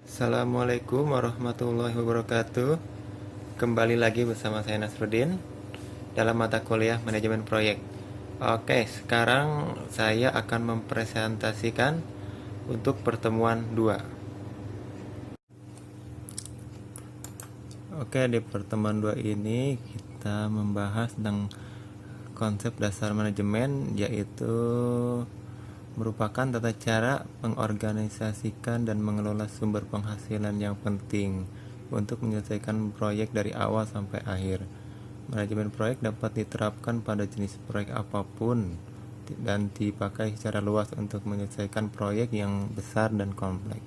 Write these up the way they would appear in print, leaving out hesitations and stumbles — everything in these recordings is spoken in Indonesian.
Assalamualaikum warahmatullahi wabarakatuh. Kembali lagi bersama saya Nasruddin dalam mata kuliah manajemen proyek. Oke, sekarang saya akan mempresentasikan untuk pertemuan 2. Oke, di pertemuan 2 ini kita membahas tentang konsep dasar manajemen, yaitu merupakan tata cara mengorganisasikan dan mengelola sumber penghasilan yang penting untuk menyelesaikan proyek dari awal sampai akhir. Manajemen proyek dapat diterapkan pada jenis proyek apapun dan dipakai secara luas untuk menyelesaikan proyek yang besar dan kompleks.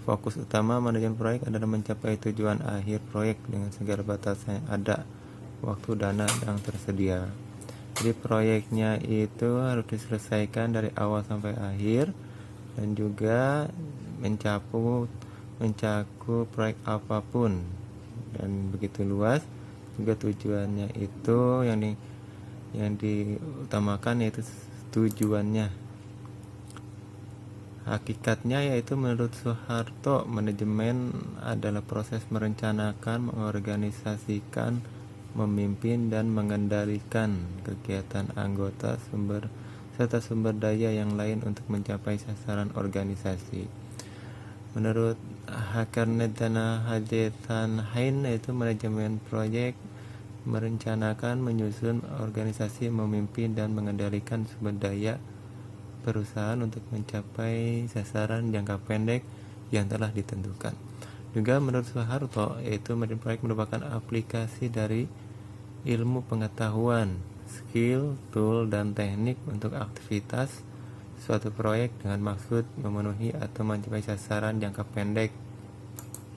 Fokus utama manajemen proyek adalah mencapai tujuan akhir proyek dengan segala batasan yang ada, waktu, dana yang tersedia. Jadi proyeknya itu harus diselesaikan dari awal sampai akhir dan juga mencakup proyek apapun dan begitu luas. Juga tujuannya itu yang diutamakan yaitu tujuannya. Hakikatnya yaitu menurut Soeharto, manajemen adalah proses merencanakan, mengorganisasikan, memimpin dan mengendalikan kegiatan anggota serta sumber daya yang lain untuk mencapai sasaran organisasi. Menurut Hakernet dan Hajetanhain, yaitu manajemen proyek merencanakan, menyusun organisasi, memimpin dan mengendalikan sumber daya perusahaan untuk mencapai sasaran jangka pendek yang telah ditentukan. Juga menurut Soeharto, yaitu manajemen proyek merupakan aplikasi dari ilmu pengetahuan, skill, tool, dan teknik untuk aktivitas suatu proyek dengan maksud memenuhi atau mencapai sasaran jangka pendek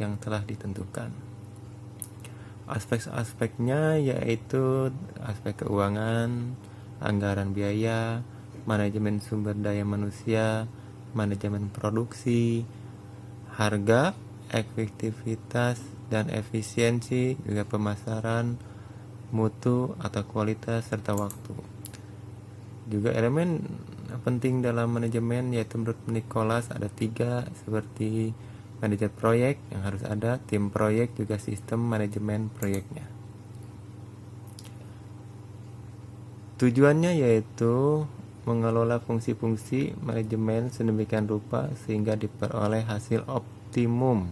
yang telah ditentukan. Aspek-aspeknya yaitu aspek keuangan, anggaran biaya, manajemen sumber daya manusia, manajemen produksi, harga, efektivitas dan efisiensi, juga pemasaran, mutu atau kualitas, serta waktu. Juga elemen penting dalam manajemen yaitu menurut Nicholas ada 3, seperti manajer proyek yang harus ada, tim proyek, juga sistem manajemen proyeknya. Tujuannya yaitu mengelola fungsi-fungsi manajemen sedemikian rupa sehingga diperoleh hasil optimum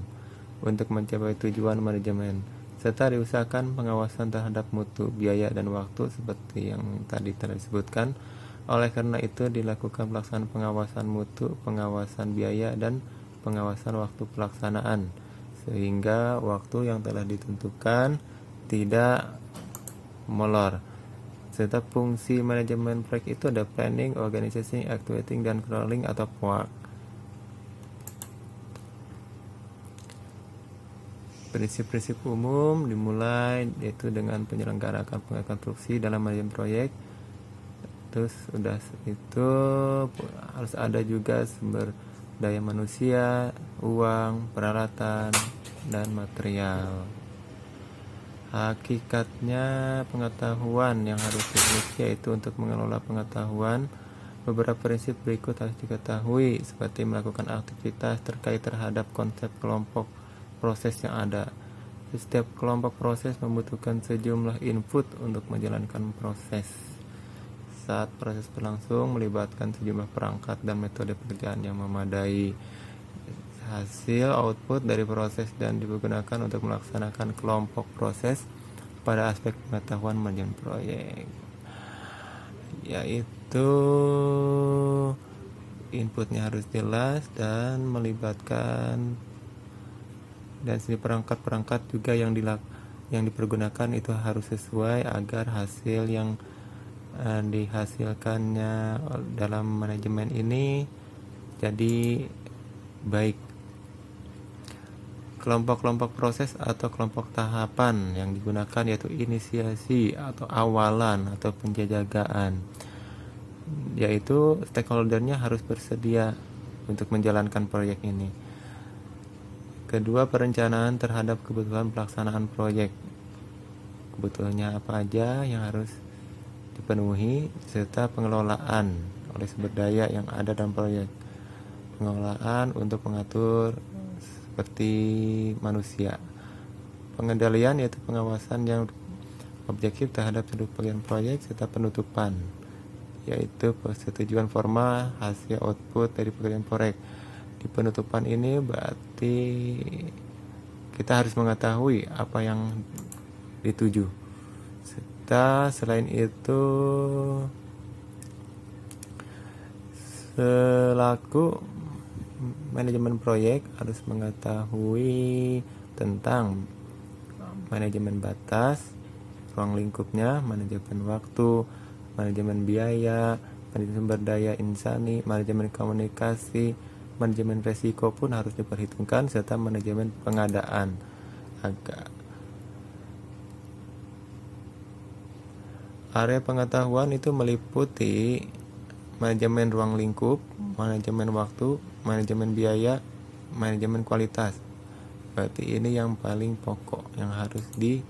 untuk mencapai tujuan manajemen, serta diusahakan pengawasan terhadap mutu, biaya, dan waktu seperti yang tadi telah disebutkan. Oleh karena itu dilakukan pelaksanaan pengawasan mutu, pengawasan biaya, dan pengawasan waktu pelaksanaan sehingga waktu yang telah ditentukan tidak molor. Serta fungsi manajemen proyek itu ada planning, organizing, activating, dan controlling atau POAC. Prinsip-prinsip umum dimulai yaitu dengan penyelenggaraan konstruksi dalam manajemen proyek. Terus udah itu harus ada juga sumber daya manusia, uang, peralatan, dan material. Hakikatnya pengetahuan yang harus dimiliki yaitu untuk mengelola pengetahuan. Beberapa prinsip berikut harus diketahui, seperti melakukan aktivitas terkait terhadap konsep kelompok proses yang ada. Setiap kelompok proses membutuhkan sejumlah input untuk menjalankan proses. Saat proses berlangsung, melibatkan sejumlah perangkat dan metode pekerjaan yang memadai. Hasil output dari proses dan digunakan untuk melaksanakan kelompok proses pada aspek pengetahuan manajemen proyek, yaitu inputnya harus jelas dan melibatkan, dan perangkat-perangkat juga yang dipergunakan itu harus sesuai agar hasil yang dihasilkannya dalam manajemen ini jadi baik. Kelompok-kelompok proses atau kelompok tahapan yang digunakan yaitu inisiasi atau awalan atau penjajakan, yaitu stakeholdernya harus bersedia untuk menjalankan proyek ini. Kedua, perencanaan terhadap kebutuhan pelaksanaan proyek. Kebutuhannya apa aja yang harus dipenuhi, serta pengelolaan oleh sumber daya yang ada dalam proyek. Pengelolaan untuk mengatur seperti manusia. Pengendalian yaitu pengawasan yang objektif terhadap seluruh bagian proyek, serta penutupan yaitu persetujuan formal hasil output dari pekerjaan proyek. Di penutupan ini berarti kita harus mengetahui apa yang dituju. Serta selain itu, selaku manajemen proyek harus mengetahui tentang manajemen batas, ruang lingkupnya, manajemen waktu, manajemen biaya, manajemen sumber daya insani, manajemen komunikasi, manajemen resiko pun harus diperhitungkan, serta manajemen pengadaan. Area pengetahuan itu meliputi manajemen ruang lingkup, manajemen waktu, manajemen biaya, manajemen kualitas. Berarti ini yang paling pokok yang harus dikuasai,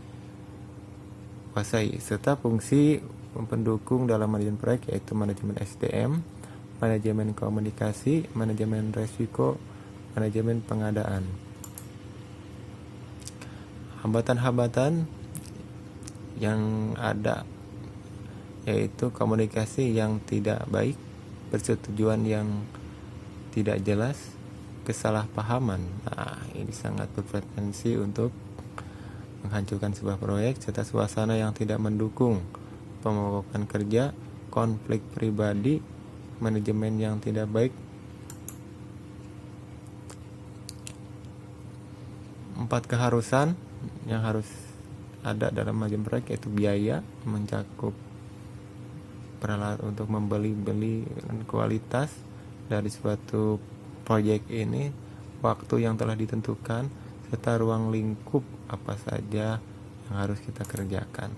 serta fungsi pendukung dalam manajemen proyek yaitu manajemen SDM, manajemen komunikasi, manajemen resiko, manajemen pengadaan. Hambatan-hambatan yang ada yaitu komunikasi yang tidak baik, persetujuan yang tidak jelas, kesalahpahaman. Nah, ini sangat berpotensi untuk menghancurkan sebuah proyek, serta suasana yang tidak mendukung pemogokan kerja, konflik pribadi, manajemen yang tidak baik. 4 keharusan yang harus ada dalam manajemen proyek yaitu biaya, mencakup peralatan untuk membeli kualitas dari suatu proyek ini, waktu yang telah ditentukan, serta ruang lingkup apa saja yang harus kita kerjakan.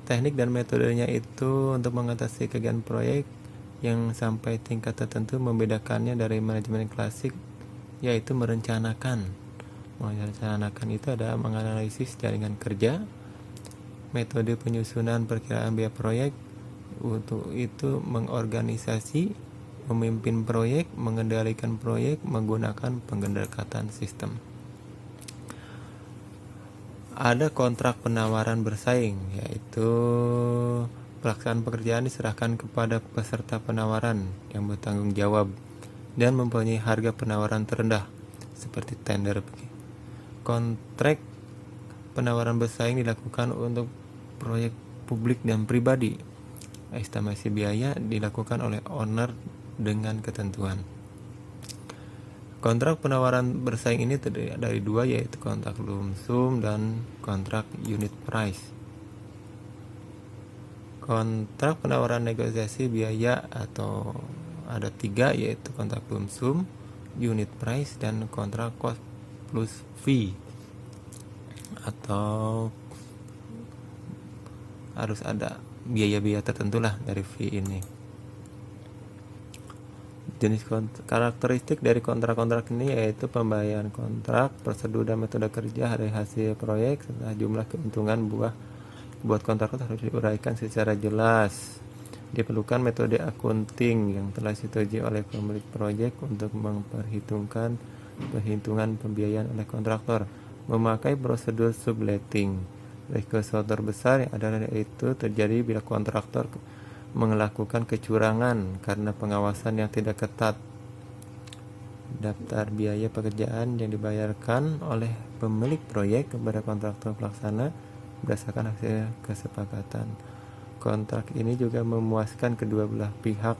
Teknik dan metodenya itu untuk mengatasi kegiatan proyek yang sampai tingkat tertentu membedakannya dari manajemen klasik, yaitu merencanakan. Merencanakan itu adalah menganalisis jaringan kerja, metode penyusunan perkiraan biaya proyek, untuk itu mengorganisasi, memimpin proyek, mengendalikan proyek menggunakan pendekatan sistem. Ada kontrak penawaran bersaing, yaitu pelaksanaan pekerjaan diserahkan kepada peserta penawaran yang bertanggung jawab dan mempunyai harga penawaran terendah seperti tender. Kontrak penawaran bersaing dilakukan untuk proyek publik dan pribadi. Estimasi biaya dilakukan oleh owner dengan ketentuan. Kontrak penawaran bersaing ini terdiri dari 2, yaitu kontrak lump sum dan kontrak unit price. Kontrak penawaran negosiasi biaya atau ada 3, yaitu kontrak lump sum, unit price, dan kontrak cost plus fee, atau harus ada biaya-biaya tertentu lah dari fee ini. Jenis karakteristik dari kontrak-kontrak ini yaitu pembayaran kontrak, prosedur dan metode kerja, hari hasil proyek, serta jumlah keuntungan buat kontrak harus diuraikan secara jelas. Diperlukan metode akunting yang telah disetujui oleh pemilik proyek untuk memperhitungkan perhitungan pembiayaan oleh kontraktor. Memakai prosedur subletting. Risiko terbesar yang ada itu terjadi bila kontraktor melakukan kecurangan karena pengawasan yang tidak ketat. Daftar biaya pekerjaan yang dibayarkan oleh pemilik proyek kepada kontraktor pelaksana berdasarkan hasil kesepakatan. Kontrak ini juga memuaskan kedua belah pihak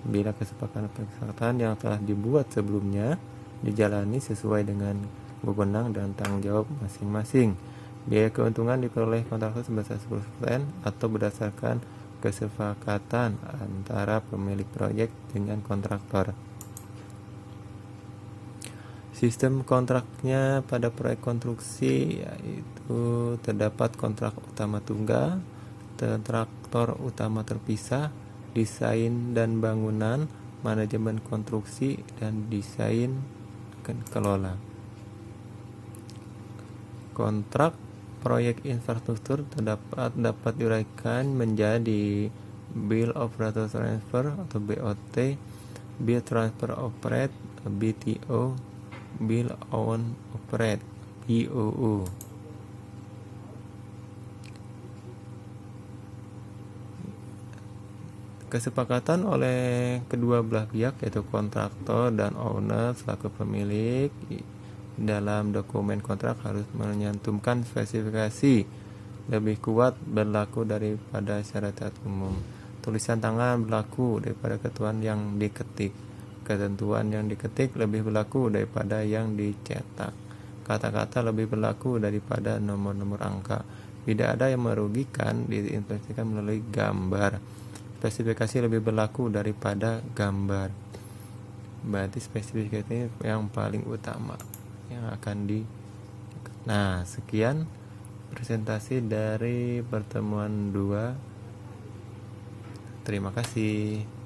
bila kesepakatan yang telah dibuat sebelumnya dijalani sesuai dengan wewenang dan tanggung jawab masing-masing. Biaya keuntungan diperoleh kontraktor sebesar 10% atau berdasarkan kesepakatan antara pemilik proyek dengan kontraktor. Sistem kontraknya pada proyek konstruksi yaitu terdapat kontrak utama tunggal, kontraktor utama terpisah, desain dan bangunan, manajemen konstruksi, dan desain kelola. Kontrak proyek infrastruktur dapat diuraikan menjadi Bill of Transfer atau BOT, Bill Transfer Operate, BTO, Bill Own Operate, BOO. Kesepakatan oleh kedua belah pihak yaitu kontraktor dan owner selaku pemilik dalam dokumen kontrak harus menyantumkan spesifikasi lebih kuat berlaku daripada syarat umum. Tulisan tangan berlaku daripada ketentuan yang diketik. Ketentuan yang diketik lebih berlaku daripada yang dicetak. Kata-kata lebih berlaku daripada nomor-nomor angka. Tidak ada yang merugikan diinvestasikan melalui gambar. Spesifikasi lebih berlaku daripada gambar. Berarti spesifikasi yang paling utama yang akan di. Nah, sekian presentasi dari pertemuan 2. Terima kasih.